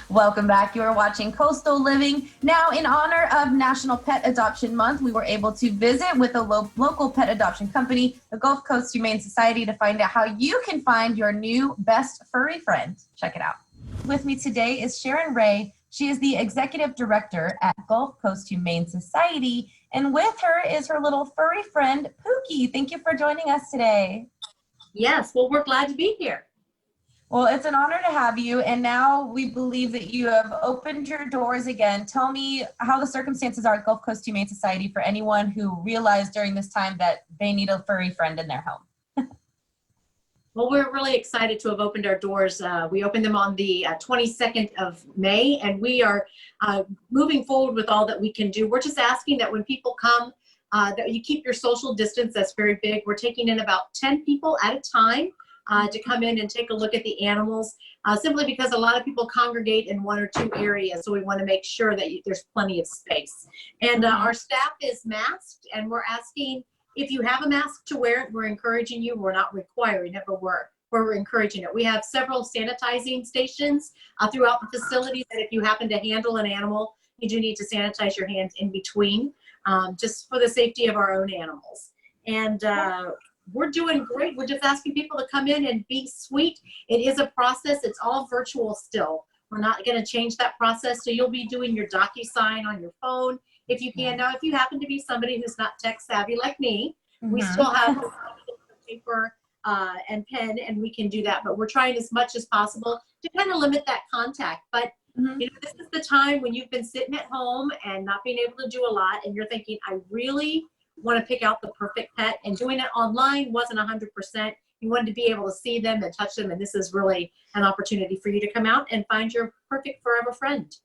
Welcome back. You are watching Coastal Living. Now, in honor of National Pet Adoption Month, we were able to visit with a local pet adoption company, the Gulf Coast Humane Society, to find out how you can find your new best furry friend. Check it out. With me today is Sharon Ray. She is the executive director at Gulf Coast Humane Society, and with her is her little furry friend, Pookie. Thank you for joining us today. Yes, well, we're glad to be here. Well, it's an honor to have you, and now we believe that you have opened your doors again. Tell me how the circumstances are at Gulf Coast Humane Society for anyone who realized during this time that they need a furry friend in their home. Well, we're really excited to have opened our doors. We opened them on the 22nd of May, and we are moving forward with all that we can do. We're just asking that when people come, that you keep your social distance. That's very big. We're taking in about 10 people at a time to come in and take a look at the animals, simply because a lot of people congregate in one or two areas. So we want to make sure that there's plenty of space. And our staff is masked, and we're asking if you have a mask to wear it. We're encouraging you. We're not requiring it, but we're encouraging it. We have several sanitizing stations throughout the facility that if you happen to handle an animal, you do need to sanitize your hands in between, just for the safety of our own animals. And we're doing great. We're just asking people to come in and be sweet. It is a process. It's all virtual still. We're not going to change that process. So you'll be doing your DocuSign on your phone if you can. Now, if you happen to be somebody who's not tech savvy like me, we still have paper and pen, and we can do that. But we're trying as much as possible to kind of limit that contact. But you know, this is the time when you've been sitting at home and not being able to do a lot, and you're thinking, I really want to pick out the perfect pet, and doing it online wasn't 100%. You wanted to be able to see them and touch them, and this is really an opportunity for you to come out and find your perfect forever friend.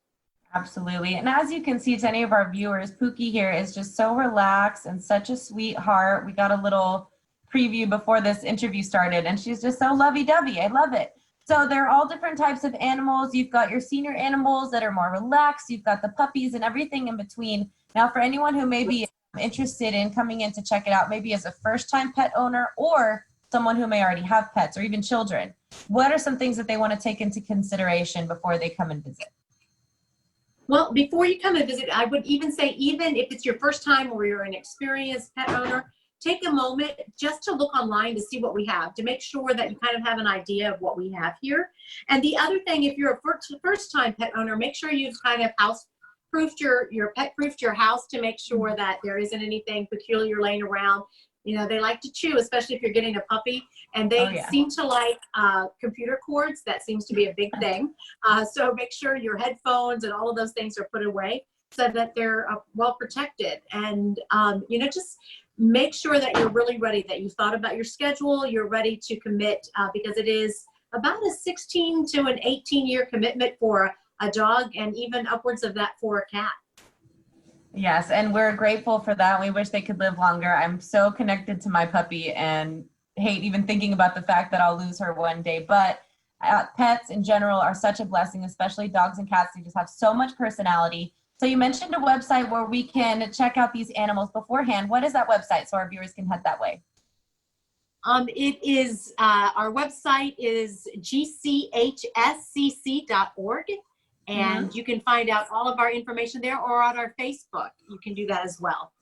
Absolutely. And as you can see to any of our viewers, Pookie here is just so relaxed and such a sweetheart. We got a little preview before this interview started, and she's just so lovey-dovey. I love it. So there are all different types of animals. You've got your senior animals that are more relaxed. You've got the puppies and everything in between. Now, for anyone who may be interested in coming in to check it out, maybe as a first-time pet owner or someone who may already have pets or even children, what are some things that they want to take into consideration before they come and visit? Well, before you come and visit, I would even say, even if it's your first time or you're an experienced pet owner, take a moment just to look online to see what we have, to make sure that you kind of have an idea of what we have here. And the other thing, if you're a first-time pet owner, make sure you've kind of house-proofed your pet-proofed your house to make sure that there isn't anything peculiar laying around. You know, they like to chew, especially if you're getting a puppy, and they seem to like computer cords. That seems to be a big thing. So make sure your headphones and all of those things are put away so that they're well protected. And, you know, just make sure that you're really ready, that you've thought about your schedule, you're ready to commit, because it is about a 16 to an 18-year commitment for a dog, and even upwards of that for a cat. Yes, and we're grateful for that. We wish they could live longer. I'm so connected to my puppy and hate even thinking about the fact that I'll lose her one day. But pets in general are such a blessing, especially dogs and cats. They just have so much personality. So you mentioned a website where we can check out these animals beforehand. What is that website so our viewers can head that way? It is, our website is gchscc.org. And you can find out all of our information there, or on our Facebook. You can do that as well.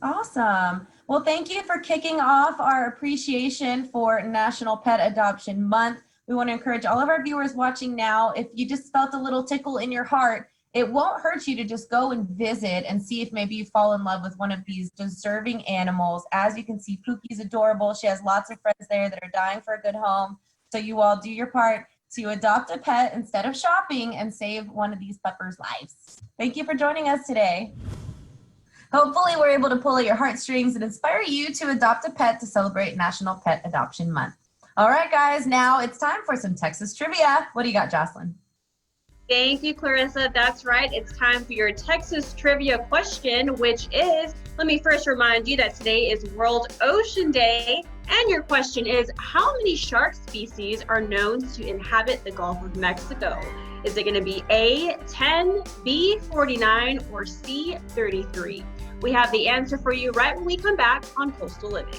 Awesome. Well, thank you for kicking off our appreciation for National Pet Adoption Month. We want to encourage all of our viewers watching now, if you just felt a little tickle in your heart, it won't hurt you to just go and visit and see if maybe you fall in love with one of these deserving animals. As you can see, Pookie's adorable. She has lots of friends there that are dying for a good home. So you all do your part to adopt a pet instead of shopping and save one of these puppers' lives. Thank you for joining us today. Hopefully we're able to pull at your heartstrings and inspire you to adopt a pet to celebrate National Pet Adoption Month. All right, guys, now it's time for some Texas trivia. What do you got, Jocelyn? Thank you, Clarissa. That's right. It's time for your Texas trivia question, which is, let me first remind you that today is World Ocean Day. And your question is, how many shark species are known to inhabit the Gulf of Mexico? Is it going to be A, 10, B, 49, or C, 33? We have the answer for you right when we come back on Coastal Living.